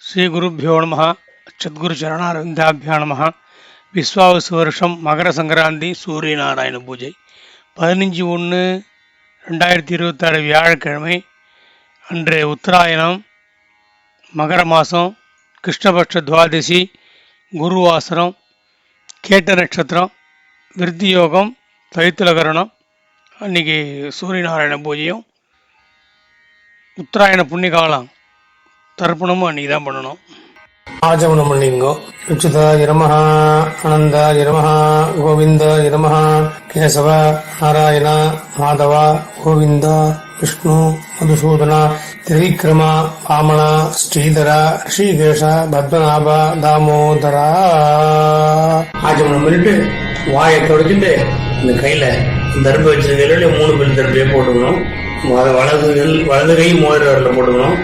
ஸ்ரீ குருப்பியோ நம. சத்குரு சரணாரவிந்தாபியா நம. விஸ்வாவசு வருஷம் மகர சங்கராந்தி சூரிய நாராயண பூஜை 15/1/2026 வியாழக்கிழமை அன்று உத்தராயணம், மகர மாதம், கிருஷ்ணபட்ச துவாதசி, குருவாசனம், கேட்ட நட்சத்திரம், விருத்தி யோகம், தைத்துலகரணம். அன்றைக்கி சூரிய நாராயண பூஜையும் உத்தராயண புண்ணிய காலம் தர்ப்பணமும் அன்றைக்கி தான் பண்ணணும். ஆஜமனம் பண்ணிங்கோ. அச்சுதாய நமஹ, ஆனந்தாய நமஹ, கோவிந்தாய நமஹ, கேசவ, நாராயண, மாதவ, கோவிந்த, விஷ்ணு, மதுசூதன, திரிவிக்ரம, வாமன, ஸ்ரீதர, ரிஷிகேஷ, பத்மநாப, தாமோதரா. ஆஜமனம் பண்ணிட்டு வாயை தொடச்சிட்டு இந்த கையில தர்ப வச்சிருக்கையில 3 பில் தர்பையை போட்டுக்கணும். வலது கை மோதிரத்தில் போட்டுக்கணும்.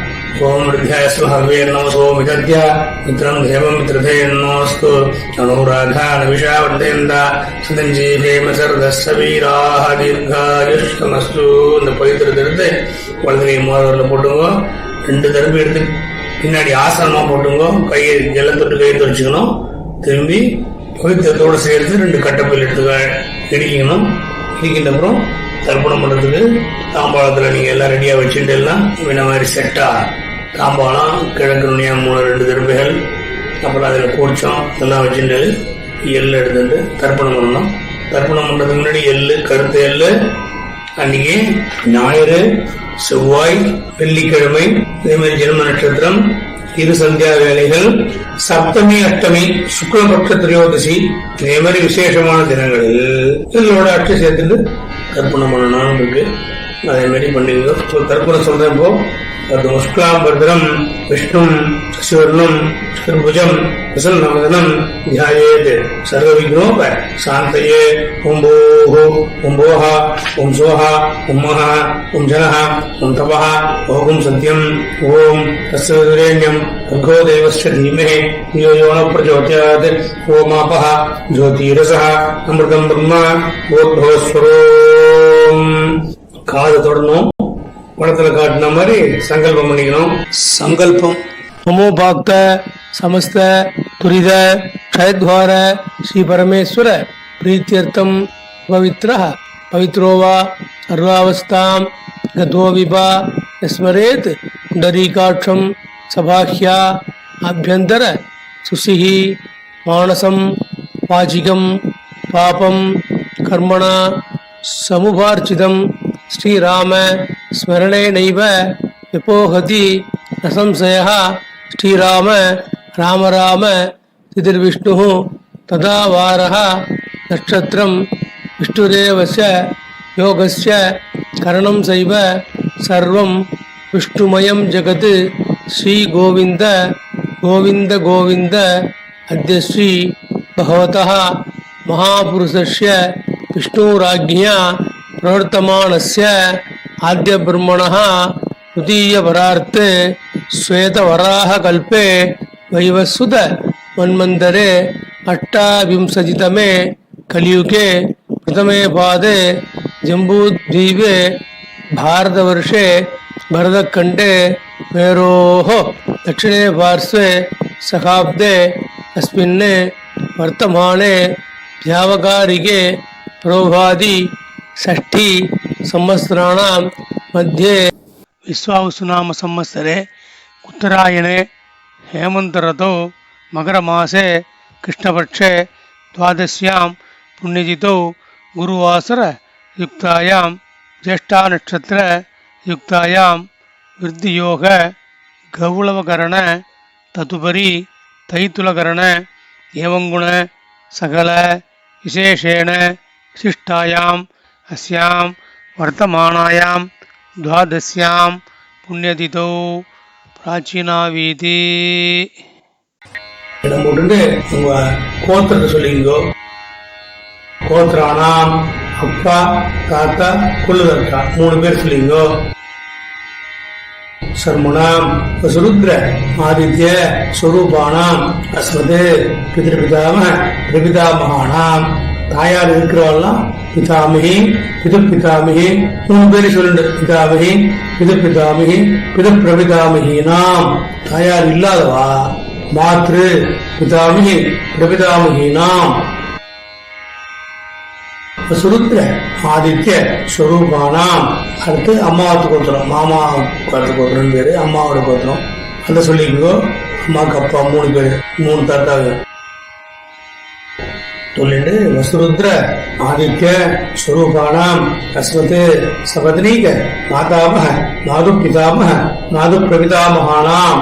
ஓம் ரித்யாஸ்வஹவே நமசோ மிதத்யா மித்ரம் தேவம் மித்ரதேன்னோஸ்து அனுராகானவிஷாவர்தேந்தா சதஞ்சீவேமசர்தஸ்ஸவீராஹ தீர்காயுஷ்கமஸ்து. இந்த பவித்திரத்தை எடுத்து வலது கை மோதிரத்தில் போட்டுங்க. 2 தடவை எடுத்து பின்னாடி ஆசனமா போட்டுங்க. கையை ஜலம் தொட்டு கையை துடைச்சிக்கணும். திரும்பி பவித்திரத்தோடு சேர்த்து 2 கட்டப்பையில் எடுத்து இடிக்கணும். இடிக்கின்ற அப்புறம் தர்ப்பணம் பண்றதுக்கு தாம்பாளத்துல நீங்க எல்லாம் ரெடியா வச்சுட்டு எல்லாம் இந்த மாதிரி செட்டா தாம்பாளம், கிழக்கு நுனியா 2 தர்பைகள், அப்புறம் அதுல கூச்சம் எல்லாம் வச்சுட்டு எள்ளு எடுத்துட்டு தர்ப்பணம் பண்ணணும். தர்ப்பணம் பண்றதுக்கு முன்னாடி எள்ளு, கருத்து எள்ளு அன்னைக்கு ஞாயிறு, செவ்வாய், வெள்ளிக்கிழமை, இதே மாதிரி ஜென்ம நட்சத்திரம், 2 சந்தியா வேலைகள், சப்தமி, அஷ்டமி, சுக்லபட்ச திரையோதசி, இதே மாதிரி விசேஷமான தினங்களில் எல்லோட அட்சி சேர்த்துட்டு தர்ப்பணம் பண்ணணும்னு இருக்கு. அதே மாதிரி பண்ணிங்க. தர்ப்பணம் சொல்றேன். இப்போ முஷ்கலாம்பரம் விஷ்ணும் சிவர்ணம் திருபுஜம் பிரசன்னவதனம் தியாயேத் சர்வ விக்னோப சாந்தயே. ஓம் போஹ, ஓம் போஹ, ஓம் சோஹ, ஓம் மஹ, ஓம் ஜனஹ, ஓம் தபஹ, ஓம் சத்யம், ஓம் தஸ்ஸவரேண்யம் भर्गो देवस्य धीमहि धियो यो न प्रचोदयात्. ओमापः ज्योतिरसः अमृतं ब्रह्म भूर्भुवस्वरोम्. காது தொடரணும். படத்துல காட்டின மாதிரி சங்கல்பம் பண்ணிக்கணும். சங்கல்பம் மமோபாக்த சமஸ்த துரித க்ஷயத்வார ஸ்ரீ பரமேஸ்வர பிரீத்தியர்த்தம் பவித்ரः பவித்ரோ வா சர்வாவஸ்தாம் கதோ விபா ஸ்மரேத் புண்டரீகாட்சம் சபாஹ்யா ஆभ्यंतर சுசிஹி மானசம் வாச்சிகம் பாபம் கர்மணா சமுபார்ச்சிதம் ஸ்ரீராம ஸ்மரணேனைவ விபோஹதி நசம்சயः. ஸ்ரீராம ராம ராம திதிர்விஷ்ணுः ததா வாரः நட்சத்திரம் விஷ்ணுரேவஸ்ய யோகஸ்ய கரணம் சைவ சர்வம் விஷ்ணுமயம் ஜகத். ஸ்ரீ கோவிந்த கோவிந்த கோவிந்த அத்ய ஸ்ரீ பகவதः மகாபுருஷஸ்ய விஷ்ணுராஜ்ஞா பிரவர்த்தமானஸ்ய ஆத்ய பிரம்மணः துதீயவரார்த்தே ஸ்வேதவராஹ கல்பே வைவஸ்வத மன்வந்தரே அஷ்டாவிம்சதிதமே கலியுகே பிரதமே பாதே ஜம்பூத்வீபே பாரதவர்ஷே भरतखंडे मेरोः दक्षिणे पार्श्वे सखाब्दे अस्मिन् वर्तमाने व्यावकारिके प्रोभादि षष्ठी संवत्सराणां मध्ये विश्वावसुनाम संवत्सरे उत्तरायणे हेमंत ऋतौ मकरमासे कृष्णपक्षे द्वादश्यां पुण्यतिथौ गुरुवासर युक्तायां ज्येष्ठा नक्षत्र युक्तायां वृद्धियोग गौलवकरण तदुपरि तैतुलकरण एवं गुण सकल विशेषेण विशिष्टायां अस्यां वर्तमानायां द्वादश्यां पुण्यतिथौ प्राचीनावीति. இடம் போட்டு உங்க கோத்திரத்தை சொல்லிங்கோ. கோத்திரானாம் அப்பா, தாத்தா, குலதர்த்தா 3 பேர் சொல்லிங்கோ. சர்முனாம் வசுருத்ர ஆதித்ய ஸ்வரூபானாம் அஸ்மது பிதிருபிதாம பிரபிதாமகானாம். தாயார் இருக்கிறவெல்லாம் பிதாமகி பிது பிதாமகி 3 பேரை சொல்லுண்டு. பிதாமகி பிது பிதாமகி பிது பிரபிதாமகினாம் தாயார் இல்லாதவா மாத்ரு பிதாமகி பிரபிதாமகினாம் சுருத்ர ஆதித்ய ஸ்வரூபானாம். அடுத்து அம்மாவத்து கோத்திரம், மாமா கோத்திரம் பேரு, அம்மாவோட கோத்திரம் அந்த சொல்லிக்கோ. அம்மாவுக்கு அப்பா 3 பேரு, 3 தாத்தாங்க சொல்லிட்டு வசுருத்ர ஆதித்ய ஸ்வரூபானாம் அஸ்வத் சபத்னீக மாதாமஹ மாது பிதாமஹ மாது பிரபிதாமகானாம்.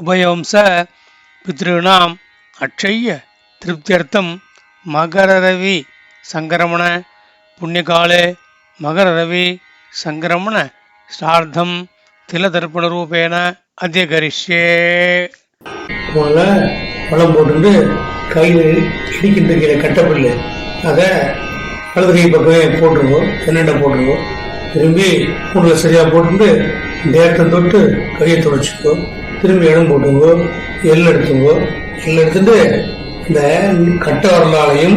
உபயவம்ச பித்ருணாம் அக்ஷய்ய திருப்தியர்த்தம் மகரரவி சங்கரமண புண்ணியகாலே மகரரவி சங்கரமண ஸ்ரார்த்தம் திலதர்ப்பண ரூபேண அதிகரிஷ்யே. முதல்ல பழம் போட்டு கையில் இடிக்கின்ற கீழே கட்டப்பில்லை அதை வலது கை பக்கமே போட்டுருங்கோ, தென்னண்டை போட்டுருங்கோ. திரும்பி கூண்டில் சரியாக போட்டு இந்த இடத்தை தொட்டு கையை துடைச்சிக்கோ. திரும்பி இடம் போட்டுங்கோ, எள் எடுத்துங்கோ. எள் எடுத்துட்டு இந்த கட்ட வரலாலையும்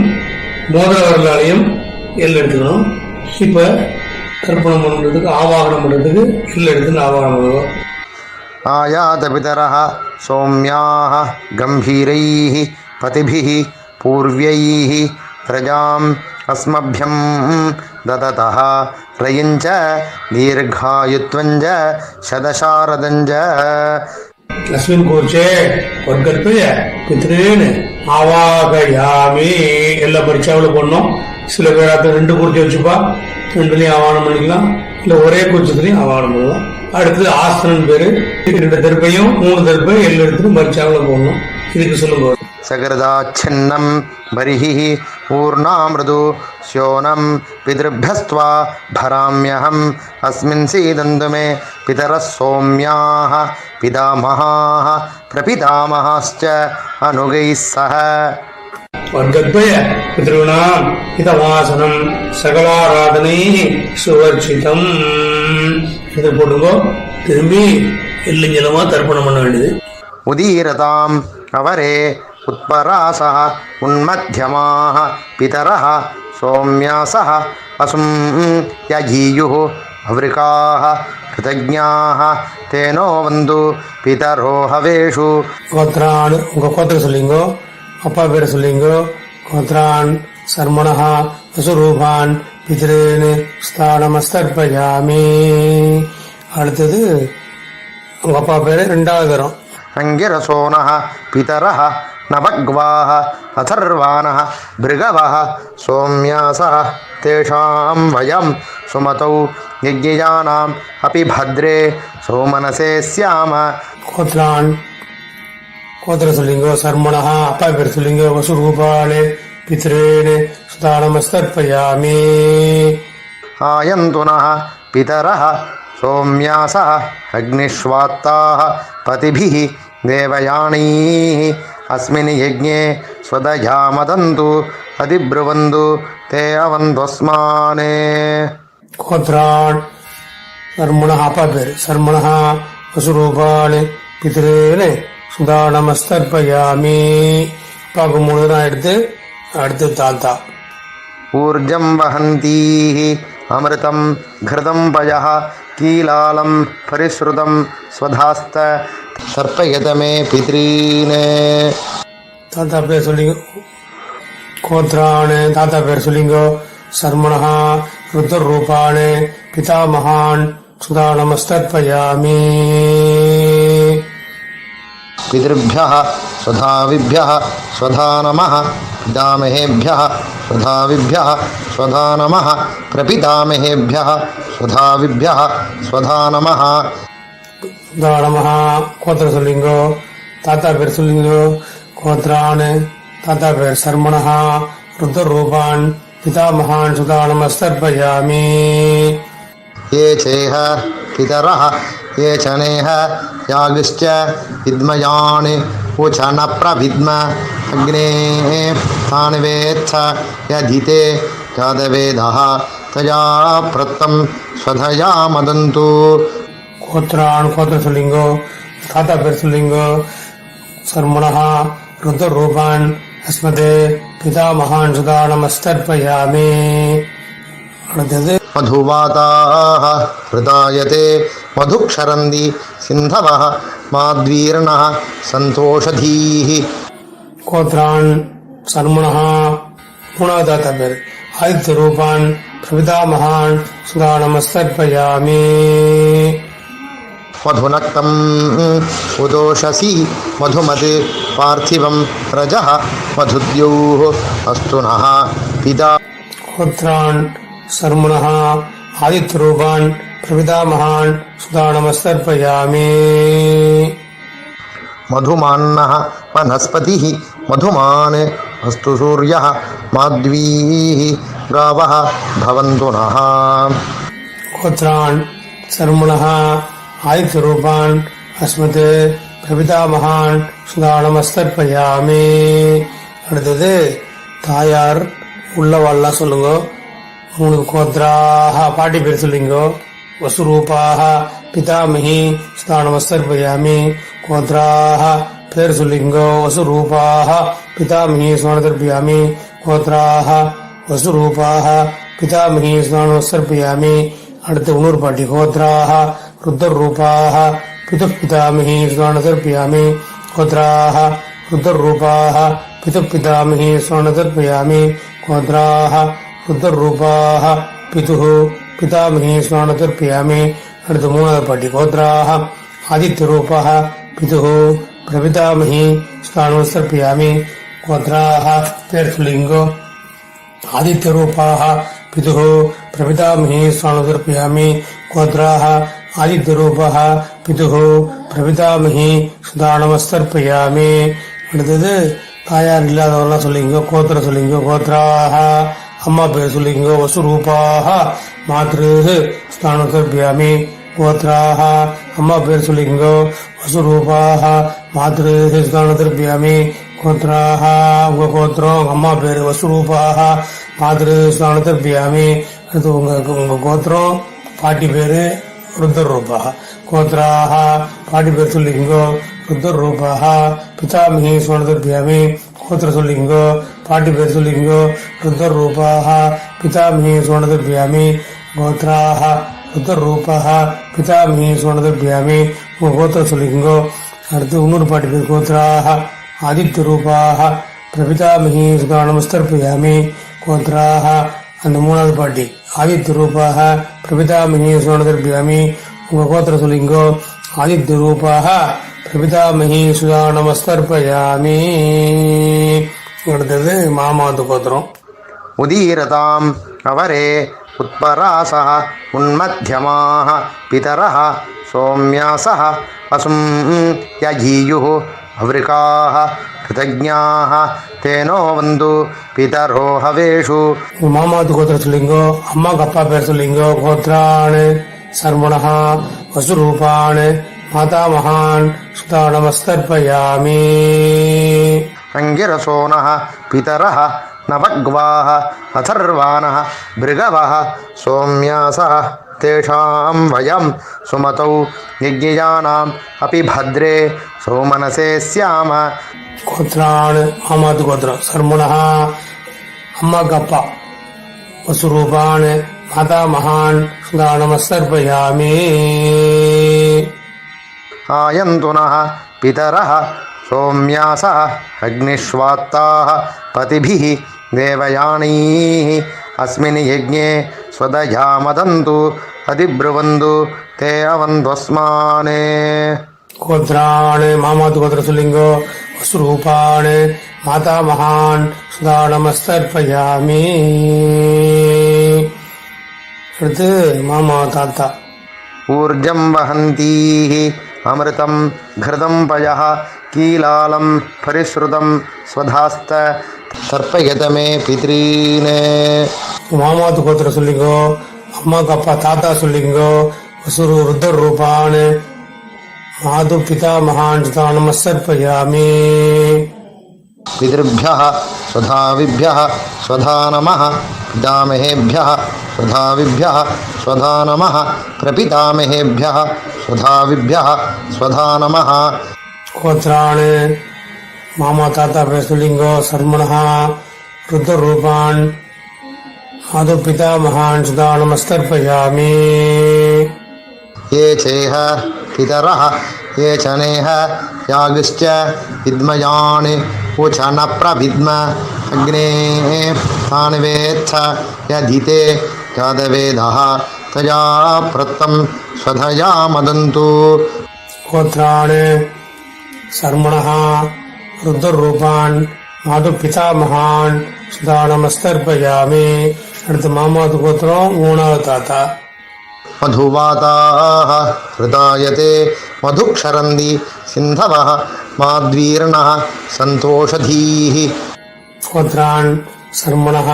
மோதிர வரலாலையும் எள் எடுத்துக்கணும். இப்போ தர்ப்பணம் பண்ணுறதுக்கு ஆவாகனம் பண்ணுறதுக்கு எள் எடுத்துன்னு ஆவாகனம் பண்ணுவோம். आयात पितरः सौम्याः गम्भीरैः पतिभिः पूर्व्यैः प्रजाम् अस्मभ्यं ददतः रयञ्च दीर्घायुत्वञ्च शतशारदञ्च. अस्मिन् कोचे वर्गत्वय पितॄन् ஆவாகயாமி. எல்லா பரீட்சாவில் பண்ணோம். சில பேர் அதை 2 குறிச்சி வச்சுப்பா, 2லயும் ஆவாகனம் பண்ணிக்கலாம், இல்லை ஒரே குறிச்சத்துலையும் ஆவாகனம் பண்ணலாம். அடுத்தது ஆஸ்தனன் பேரு. 2 தர்ப்பையும் 3 தர்ப்பையும் எல்லாம் எடுத்துட்டு பரீட்சாவில் போடணும். இதுக்கு சொல்லுங்க. सकृदाच्छिन्नं बर्हिः पूर्णामृदु स्योनं पितृभ्यस्त्वा भराम्यहम् अस्मिन् सीदन्तु मे पितरः सौम्याः पितामहाः प्रपितामहाश्च अनुगैः सह. वर्गद्वय पितॄणाम् हितवासनम् सकलाराधनैः सुवर्चितम्. இது போடுங்கோ. திரும்பி எல்லுஞ்சலமா தர்ப்பணம் பண்ண வேண்டியது. उदीरताम् अवरे उत्परासः उन्मध्यमाः पितरः सौम्यासः असुं यजीयुः अवृकाः कृतज्ञाः तेनो वन्दु पितरो हवेषु. கோத்ரான் உங்க கோத்திர சொல்லிங்கோ, அப்பா பேரை சொல்லிங்கோ. கோத்ரான் சர்மணः அசுரூபான் பித்ரேன் ஸ்தானமஸ்தர்ப்பயாமி. அடுத்தது உங்க அப்பா பேரு 2வது தரம். अंगिरसोनः पितरः नवग्वाः अथर्वाणः भृगवः सौम्यासः तेषां वयं सुमतौ यज्ञयानाम् अपि भद्रे सौमनसे स्याम. கோத்ரான் கோத்திர சொல்லிங்கோ. சர்மணः அப்பா பேர் சொல்லிங்கோ. வசுரூபான் பித்ரேன் ஸ்தானமஸ்தர்ப்பயாமி. आयन्तु नः पितरः सौम्यासः अग्निष्वात्ताः पतिभिः देवयानीः अस्मिन् यज्ञे स्वदया मदन्तु अधिब्रुवन्तु ते अवन्त्वस्मान्. கோத்ரான் சர்மணः அப்பா பேர் சர்மணः வசுரூபான் பித்ரேன் சுதானமஸ்தர்ப்பயாமி. அப்பாவுக்கு 3 தான் எடுத்து அடுத்து தாத்தா. ऊर्जं वहन्तीः अमृतं घृतं पयः कीलालं परिश्रुतं स्वधास्त तर्पयत मे पितॄन्. தாத்தா பேர் சொல்லிங்க. கோத்ரான் தாத்தா பேர் சொல்லிங்கோ. சர்மணः ருத்ரரூபான் பிதாமகான் சுதானமஸ்தர்ப்பயாமி. पितृभ्यः स्वधाविभ्यः स्वधा नमः पितामहेभ्यः स्वधाविभ्यः स्वधा नमः प्रपितामहेभ्यः स्वधाविभ्यः स्वधा नमः. நமः கோத்திர சொல்லிங்கோ. தாத்தா பேர் சொல்லிங்கோ. கோத்ரான் தாத்தா பேர் சர்மணः ருத்ரரூபான் பிதாமகான் சுதானமஸ்தர்ப்பயாமி. ये चेह पितरः ये च नेह यागिश्च विद्मयान् उच न प्रविद्म अग्नेः तान् वेत्थ यदिते यादवेदः तया प्रत्तं स्वधया मदन्तु. கோத்ரான் கோத்திர சொல்லிங்கோ. தாத்தா பேர் சொல்லிங்கோ. சர்மணः ருத்ரரூபான் அஸ்மதே பிதாமகான் சுதானமஸ்தர்ப்பயாமி. அடுத்தது मधुवाताः हृदायते मधुक्षरन्ति सिन्धवः माद्वीर्णः सन्तोषधीः கோத்ரான் சர்மணः மூணாவது தாத்தா பேர் ஆதித்ய ரூபான் பிரபிதாமகான் சுதா நமஸ்தர்ப்பயாமி मधुनक्तम् उदोषसि मधुमत् पार्थिवं रजः मधुद्योः अस्तु नः पिता கோத்ரான் சர்மணः ஆதித்ய ரூபான் பிரபிதாமகான் சுதா நமஸ்தர்ப்பயாமி मधुमान्नः वनस्पतिः मधुमान् अस्तु सूर्यः माध्वीः गावः भवन्तु नः கோத்ரான் சர்மணः ஆதித்ய ரூபான் அஸ்மத் பிரபிதாமகான் சுதா நமஸ்தர்ப்பயாமி அடுத்தது தாயார் உள்ளவாள்லாம் சொல்லுங்க. 3 கோத்ராக பாட்டி பேர் சொல்லிங்கோ. வசுரூபாக பிதாமகி சுதா நமஸ்தர்ப்பயாமி. கோத்ராக பேர் சொல்லிங்கோ. வசுரூபாக பிதாமகி சுதா நமஸ்தர்ப்பயாமி. கோத்ராக வசுரூபாக பிதாமகி சுதா நமஸ்தர்ப்பயாமி. அடுத்து இன்னொரு பாட்டி கோத்ராக ருத்ரரூபாக பிதுப்பிதாமகி சுதா நமஸ்தர்ப்பயாமி. கோத்ராக ருத்ரரூபாக பிதுப்பிதாமகி சுதா நமஸ்தர்ப்பயாமி. கோத்ராக ருத்ரரூபாக பிதுः பிதாமகி சுதா நமஸ்தர்ப்பயாமி. அடுத்து மூணாவது பாட்டி கோத்ராக ஆதித்யரூபாக பிதுः பிரபிதாமகி சுதா நமஸ்தர்ப்பயாமி. கோத்ராக பேர் சொல்லிங்கோ. ஆதித்யரூபாக பிதுः பிரபிதாமகி சுதா நமஸ்தர்ப்பயாமி. கோத்ராக ஆதித்யரூபாக பிதுः பிரபிதாமகி சுதா நமஸ்தர்ப்பயாமி. அடுத்தது தாயார் இல்லாதவெல்லாம் சொல்லிங்கோ. கோத்திர சொல்லிங்கோ. கோத்ராக அம்மா பேர் சொல்லிங்கோ. வசுரூபாக மாத்ருः சுதா நமஸ்தர்ப்பயாமி. கோத்ராக அம்மா பேர் சொல்லிங்கோ. வசுரூபாக மாத்ருः சுதா நமஸ்தர்ப்பயாமி. கோத்ராக உங்க கோத்திரம் அம்மா பேரு வசுரூபாக மாத்ருः சுதா நமஸ்தர்ப்பயாமி. அடுத்து உங்க கோத்திரம் பாட்டி பேரு ருத்ரரூபாக. கோத்ராக பாட்டி பேர் சொல்லிங்கோ. ருத்ரரூபாக பிதாமகி சுதா நமஸ்தர்ப்பயாமி. கோத்திர சொல்லிங்கோ. பாட்டி பேர் சொல்லிங்கோ. ருத்ரரூபாக பிதாமகி சுதா நமஸ்தர்ப்பயாமி. கோத்ராக ருத்ரரூபாக பிதாமகி சுதா நமஸ்தர்ப்பயாமி. உங்க கோத்திரம் சொல்லிங்கோ. அடுத்து இன்னொரு பாட்டி பேர் கோத்ராக ஆதித்யரூபாக பிரபிதாமகி சுதா நமஸ்தர்ப்பயாமி. கோத்ராக அந்த மூணாவது பாட்டி ஆதித்யரூபாக பிரபிதாமகி சுதா நமஸ்தர்ப்பயாமி. உங்க கோத்திரம் சொல்லிங்கோ. ஆதித்யரூபாக பிரபிதாமகி சுதா நமஸ்தர்ப்பயாமி. அடுத்தது மாமாவது கோத்திரம். उदीरताम् अवरे उत्परासः उन्मध्यमाः पितरः सौम्यासः वसुं यजीयुः अवृकाः कृतज्ञाः तेनो वन्तु पितरो हवेषु. மாமாவது கோத்திரம் சொல்லிங்கோ. அம்மாக்கு அப்பா பேர் சொல்லிங்கோ. கோத்ரான் சர்மணः வசுரூபான் மாதாமகான் சுதா நமஸ்தர்ப்பயாமி. अङ्गिरसोनः पितरः नवग्वाः अथर्वाणः भृगवः सौम्यासः तेषां वयं सुमतौ यज्ञयानाम् अपि भद्रे सौमनसे स्याम. கோத்ரான் மாமாவது கோத்திரம் சர்மணः அம்மாக்கு அப்பா வசுரூபான் மாதாமகான் சுதா நமஸ்தர்ப்பயாமி. आयन्तु नः पितरः सौम्यासः अग्निष्वात्ताः पतिभिः देवयानीः अस्मिन् यज्ञे स्वदया मदन्तु अधिब्रुवन्तु ते अवन्त्वस्मान्. கோத்ரான் மாமாவது கோத்திரம் சொல்லிங்கோ. வசுரூபான் மாதாமகான் சுதா நமஸ்தர்ப்பயாமி. அடுத்து மாமா தாத்தா ऊर्जं वहन्तीः अमृतं घृतं पयः कीलालं परिश्रुतं स्वधास्त तर्पयत मे पितॄन्. மாமாவது கோத்திரம் சொல்லிங்கோ. அம்மாக்கு அப்பா தாத்தா சொல்லிங்கோ. வசுரு ருத்ரரூபான் மாது பிதாமகான் சுதா நமஸ்தர்ப்பயாமி. पितृभ्यः स्वधाविभ्यः स्वधा नमः. पितामहेभ्यः स्वधाविभ्यः स्वधा नमः. प्रपितामहेभ्यः स्वधाविभ्यः स्वधा नमः. கோத்ரான் மாமா தாத்தா பேர் சொல்லிங்கோ. சர்மணः ருத்ரரூபான் आदौ पितामहान् सदा नमस्तर्पयामि। ये चेह पितरः ये च नेह यागिश्च विद्मयान् उच न प्रविद्म अग्ने तान् वेत्थ यदिते यादवेदः तया प्रत्तं स्वधया मदन्तु। गोत्राणि शर्मणः रुद्ररूपान् माधु पितामहान् सदा नमस्तर्पयामि। அடுத்து மாமாவது கோத்திரம் மூணாவது தாத்தா. मधुवाताः हृदायते मधुक्षरन्ति सिन्धवः माद्वीर्णः सन्तोषधीः। गोत्रान् शर्मणः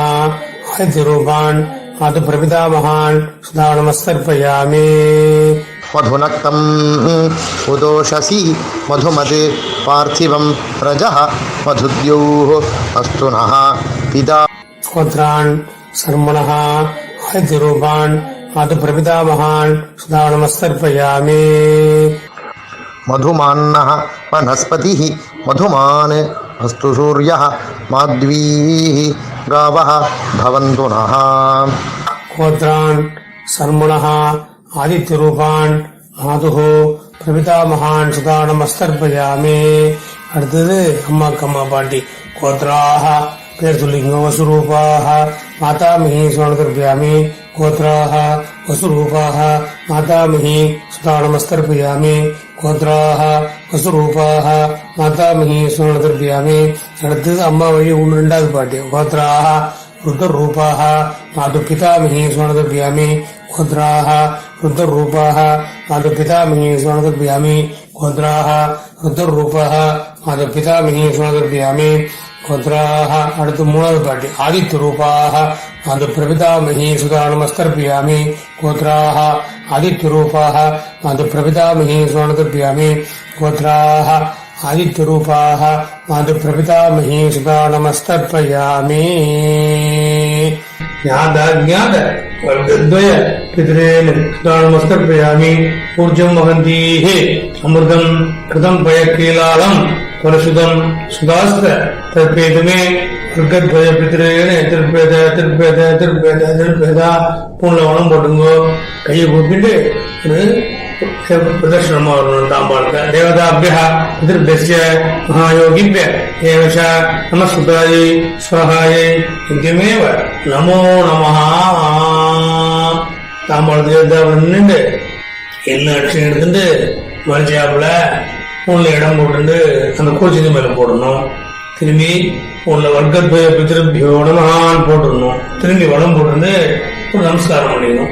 आदित्यरूपान् माधु प्रपितामहान् सदा नमस्तर्पयामि। मधुनक्तम् उदोषसि मधुमत् पार्थिवं रजः मधुद्योः अस्तु नः पिता। गोत्रान् शर्मणः आदित्यरूपान् माधु प्रपितामहान् सदा नमस्तर्पयामि। मधुमान्नः वनस्पतिः मधुमान् अस्तु सूर्यः माध्वीः गावः भवन्तु नः। गोत्रान् शर्मणः आदित्यरूपान् माधुः प्रपितामहान् सदा नमस्तर्पयामि. அடுத்தது அம்மாக்கு அம்மா பாட்டி. கோத்ராः பேர் சொல்லிங்க. வசுரூபாः மாதாமஹி சுவனதர்பயாமி. கோத்ராः வசுரூபாः மாதாமஹி சதா நமஸ்தர்பயாமி. கோத்ராः வசுரூபாः மாதாமஹி சுவனதர்பயாமி. அடுத்தது அம்மா வழி ரெண்டாவது பாட்டி. கோத்ராः रुद्ररूपाः माधु पितामही सुवर्णदर्पयामि. गोत्राः रुद्ररूपाः माधु पितामही सुवर्णदर्पयामि. गोत्राः रुद्ररूपाः माधु पितामही सुवर्णदर्पयामि. गोत्राः அடுத்து மூணாவது பாட்டி. ஆதித்யரூபாः माधु प्रपितामही सुधा नमस्तर्पयामि. गोत्राः आदित्यरूपाः माधु प्रपितामही सुवर्णदर्पयामि. गोत्राः आदित्यरूपाः माधु प्रपितामही सुधा नमस्तर्पयामि. ज्ञात वर्गद्वय पितरेण सुधा नमस्तर्पयामि. ऊर्जं वहन्तीः अमृतं कृतं पयकीलालं परशुदं सुधास्त्र तर्पेतमे वर्गद्वय पितरेण திருப்பேத திருப்பேத திருப்பேத திருப்பேத பூலவனம் போட்டுங்கோ. கையை கூப்பிட்டு प्रदर्शनम देवताभ्यः पितृभ्यश्च महायोगिभ्य एवच नमस्कृतायै स्वाहायै यज्ञमेव नमो नमः. தாம்பாளத்துக்கு நின்று எல்லாம் அடிச்சு எடுத்துட்டு மறைச்சாப்புல உன்ல இடம் போட்டு அந்த கோச்சிக்கு மேல போடணும். திரும்பி உன்ல வர்க்கத்வய பிதிருபியோ நமஹான்னு போட்டுடணும். திரும்பி வளம் போட்டு ஒரு நமஸ்காரம் பண்ணிடணும்.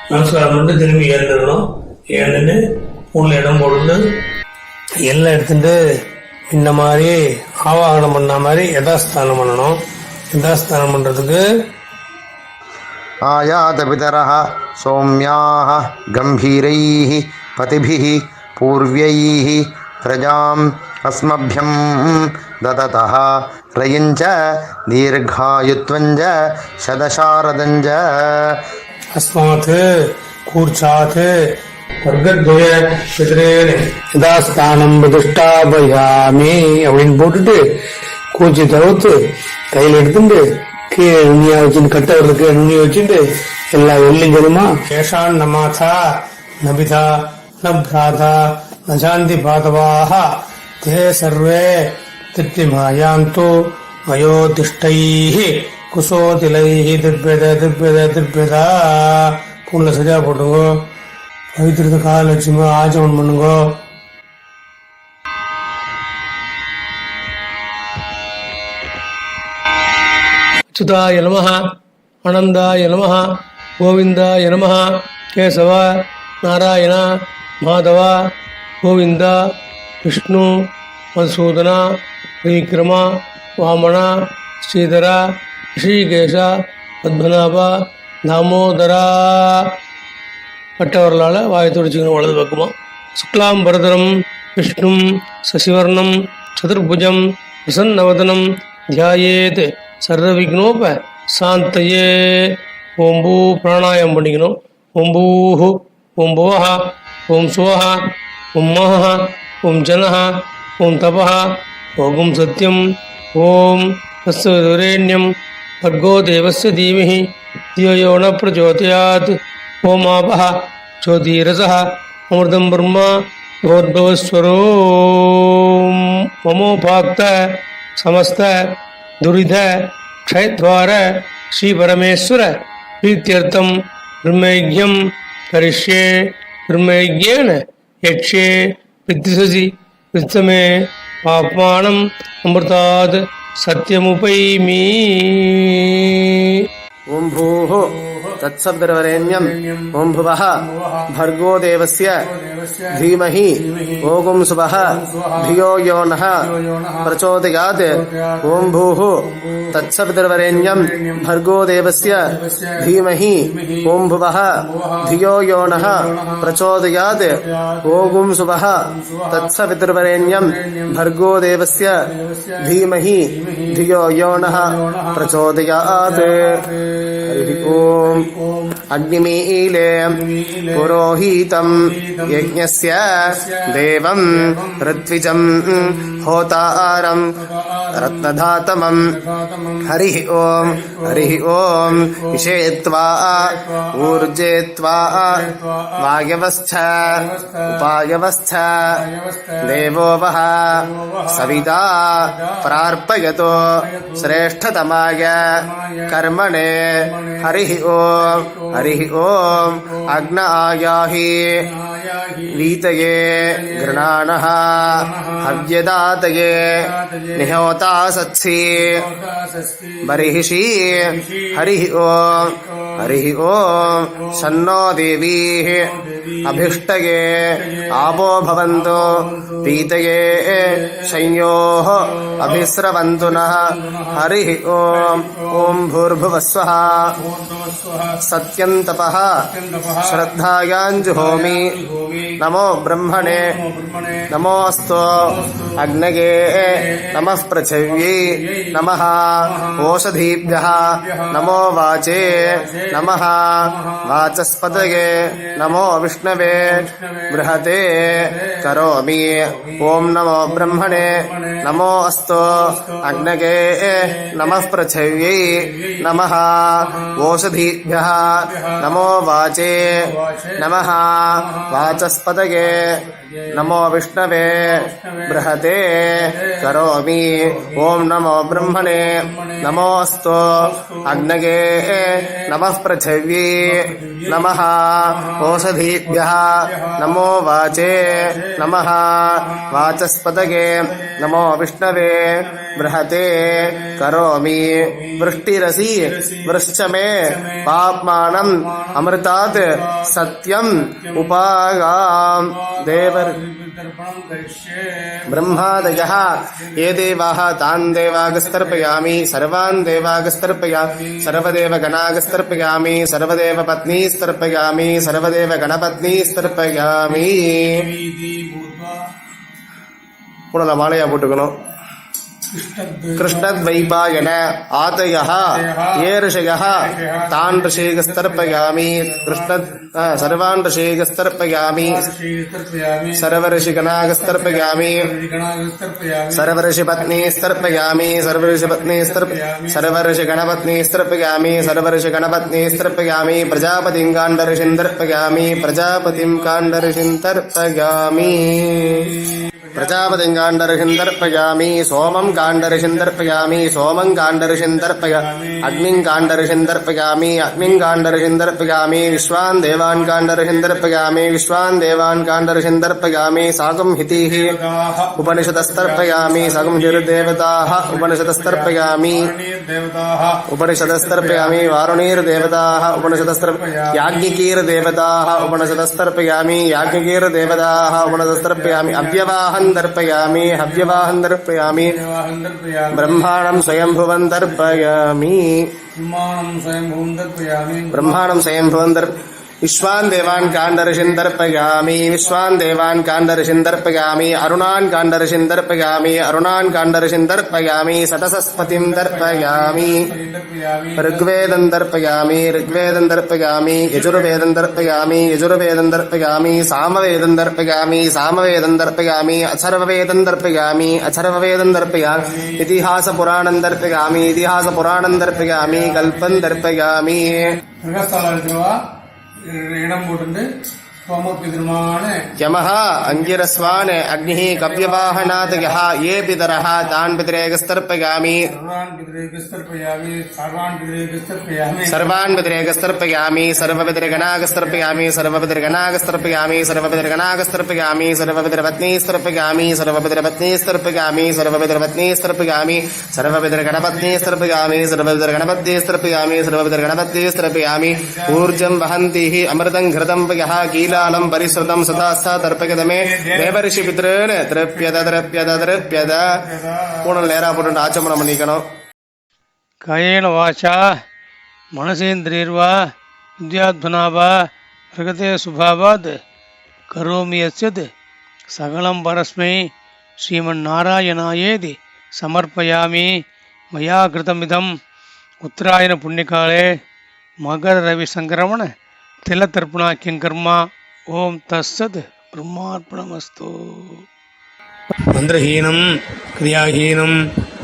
நமஸ்காரம் பண்ணிட்டு திரும்பி ஏந்துடணும். ஏன்னு உள்ள இடம் போட்டு எல்லாம் எடுத்துட்டு இந்த மாதிரி ஆவாகனம் பண்ண மாதிரி யதாஸ்தானம் பண்ணணும். யதாஸ்தானம் பண்றதுக்கு आयात पितरः सौम्याः गम्भीरैः पतिभिः पूर्व्यैः प्रजाम् अस्मभ्यं ददतः रयञ्च दीर्घायुत्वञ्च शतशारदञ्च अस्मात् கூர்ச்சாத் வர்க்கத்வய பிதரேன யதாஸ்தானம் பிரதிஷ்டாபயாமி அப்படின்னு போட்டுட்டு கூச்சி தவிர்த்து கையில் எடுத்துட்டு கீழே நுண்ணியா வச்சுட்டு கட்டவர்களுக்கு நுண்ணிய வச்சுட்டு எல்லா வெள்ளியும் ஜனமா ஏஷான் நமாதா நபிதா நப்ராதா நசாந்தி பாதவாக தே சர்வே திருப்திமாயாந்து மயோதிஷ்டைः குசோதிலைः திருப்பேத திருப்பேத திருப்பேதா. பூனில் சரியா போட்டுங்கோ. பவித்திரத்தை கால் வச்சுங்கோ. ஆச்சமன் பண்ணுங்கோ. அச்சுதாய நமஹ ஆனந்தாய நமஹ கோவிந்தாய நமஹ கேசவ நாராயண மாதவ கோவிந்த விஷ்ணு மதுசூதன விக்ரம வாமன ஸ்ரீதர ஸ்ரீகேஷ பத்மநாப தாமோதரா. பட்டவர்களால் வாயை துடிச்சுக்கணும் வலது பக்கமா. சுக்லாம் பரதரம் விஷ்ணும் சசிவர்ணம் சதுர்புஜம் பிரசன்னவதனம் தியாயேத் சர்வவிக்னோப சாந்தயே. ஓம்பூ பிராணாயம் பண்ணிக்கணும். ஓம்பூஹு ஓம் புவஹ ஓம் சுவஹ ஓம் மஹ ஓம் ஜனஹ ஓம் தபஹ ஓம் சத்யம் ஓம் தஸ்வரேண்யம் भर्गो देवस्य धीमहि धियो यो न प्रचोदयात् ओमापः ज्योतिरसः अमृतं ब्रह्म भगवद्भवस्वरो ममोपाक्त समस्त दुरिध क्षयद्वार श्री परमेश्वर प्रीत्यर्थम ब्रह्मयज्ञं करिष्ये ब्रह्मयज्ञेन यक्ष्ये विद्विषसि वित्तमे पाप्मानम् अमृतात् सत्यमुपैमि। ओम भूः तत्सवितुर्वरेण्यम् ओम भुवः भर्गो देवस्य धीमहि ओगुं सुवः धियो यो नः प्रचोदयात् ओम भूः तत्सवितुर्वरेण्यम् भर्गो देवस्य धीमहि ओम भुवः धियो यो नः प्रचोदयात् ओगुं सुवः तत्सवितुर्वरेण्यम् भर्गो देवस्य धीमहि धियो यो नः प्रचोदयात्। ओम अग्निमीले पुरोहितं यज्ञस्य देवं ऋत्विजं होतारं रत्नधातमं हरिः ओम विषेत्वा ऊर्जेत्वा वायवस्थ उपायवस्थ देवो वः सविता प्रार्पयतो श्रेष्ठतमाय कर्मणे हरिः ओम अग्न आयाहि वीतये गृणानः हव्यदातये निहोता सत्सि बर्हिषि हरिः ओम शन्नो देवीः अभिष्टये आपो भवन्तु पीतये शंयोः अभिस्रवन्तु नः हरिः ओम भूर्भुवस्वः सत्यं तपः श्रद्धायाञ्जुहोमि नमो ब्रह्मणे नमोऽस्तु अग्नये नमः पृथिव्यै नमः ओषधीभ्यः नमो वाचे नमः वाचस्पतये नमो विष्णवे बृहते करोमि ओम नमो ब्रह्मणे नमोऽस्तु अग्नये नमः पृथिव्यै नमः ओषधीभ्यः नमो वाचे नमः वाचस्पतये नमो विष्णवे बृहते करोमि ओम नमो ब्रह्मणे नमोऽस्तु अग्नये नमः पृथिव्यै नमः ओषधीभ्यः नमो वाचे नमः वाचस्पतये नमो विष्णवे बृहते करोमि वृष्टिरसि वृश्च मे पाप्मानम् अमृतात् सत्यम् उपागाम् देव ब्रह्मादयः ये देवाः तान् देवागस्तर्पयामि सर्वान् देवागस्तर्पयामि सर्वदेव गणागस्तर्पयामि सर्वदेव पत्नीस्तर्पयामि सर्वदेव गणपत्नीस्तर्पयामि पुनः मालया पोट्टुकணும் कृष्णद्वैपायन आतयः ये ऋषयः तान् ऋषिगस्तर्पयामि कृष्ण सर्वान् ऋषिगस्तर्पयामि सर्वऋषिगणागस्तर्पयामि सर्वऋषिपत्नीस्तर्पयामि सर्वऋषिगणपत्नीस्तर्पयामि सर्वऋषिगणपत्नीस्तर्पयामि प्रजापतिं काण्डऋषिन्तर्पयामि प्रजापतिं काण्डऋषिन्तर्पयामि प्रजापतिं काण्डऋषिन्तर्पयामि सोमं काण्डऋषिन्तर्पयामि सोमं काण्डऋषिन्तर्पयामि अग्निं काण्डऋषिन्तर्पयामि अग्निं काण्डऋषिन्तर्पयामि विश्वान् देवान् काण्डऋषिन्तर्पयामि विश्वान् देवान् काण्डऋषिन्तर्पयामि साकं हितिः उपनिषदस्तर्पयामि साकं हिर्देवताः उपनिषदस्तर्पयामि उपनिषदस्तर्पयामि वारुणीर्देवताः उपनिषदस्तर्पयामि याज्ञिकीर्देवताः उपनिषदस्तर्पयामि याज्ञिकीर्देवताः उपनिषदस्तर्पयामि अव्यवाहं तर्पयामि हव्यवाहं तर्पयामि ब्रह्माणं स्वयंभुवं तर्पयामि ब्रह्माणं स्वयंभुवं विश्वान् देवान् काण्डऋषिन् दर्पयामि विश्वान् देवान् काण्डऋषिन् दर्पयामि अरुणान् काण्डऋषिन् दर्पयामि अरुणान् काण्डऋषिन् दर्पयामि सतसस्पतिं दर्पयामि ऋग्वेदं दर्पयामि ऋग्वेदं दर्पयामि यजुर्वेदं दर्पयामि यजुर्वेदं दर्पयामि सामवेदं दर्पयामि सामवेदं दर्पयामि अथर्ववेदं दर्पयामि अथर्ववेदं दर्पयामि इतिहासपुराणं दर्पयामि इतिहासपुराणं दर्पयामि कल्पं दर्पयामि இடம் போட்டு சோமோபிதமான यमः अंगिरस्वान् अग्निः कव्यवाहनात् यः ये पितरः तान् पितरेकस्तर्पयामि सर्वान् पितरेकस्तर्पयामि सर्वपितृगणागस्तर्पयामि सर्वपितृगणागस्तर्पयामि सर्वपितृगणागस्तर्पयामि सर्वपितृपत्नीस्तर्पयामि सर्वपितृपत्नीस्तर्पयामि सर्वपितृपत्नीस्तर्पयामि सर्वपितृगणपत्नीस्तर्पयामि सर्वपितृगणपत्नीस्तर्पयामि सर्वपितृगणपत्नीस्तर्पयामि ऊर्जं वहन्तिः अमृतं घृतं यः कीलालं परिश्रुतं सदास्था तर्पयत मे देवर्षि पितॄन् तृप्यत तृप्यत तृप्यत पूर्ण நேரா போட்டு ஆச்சமனம் பண்ணிக்கணும். कायेन वाचा मनसेन्द्रियर्वा विद्याध्वना वा प्रकृते स्वभावात् करोमि यत् सकलं परस्मै श्रीमन्नारायणायेति समर्पयामि. मया कृतमिदम् उत्तरायण पुण्यकाले मकररविसङ्क्रमण तिलतर्पणाख्यं कर्म. ओम तत्सत् ब्रह्मार्पणमस्तु. मंत्रहीनं क्रियाहीनं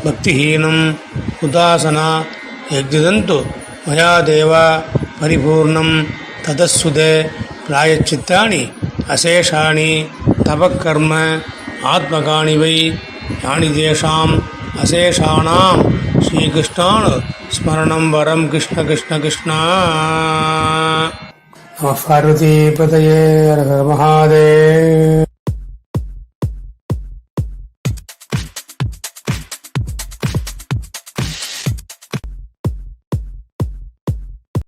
भक्तिहीनं उदासना यज्ञदन्तु मया देव परिपूर्णं ततस्सुदे प्रायश्चित्तानि अशेषाणि तपकर्म आत्मकानि वै यानि तेषाम् अशेषाणां श्रीकृष्णान् स्मरणं वरं कृष्ण कृष्ण कृष्ण. नमः पार्वतीपतये हर हर महादेव.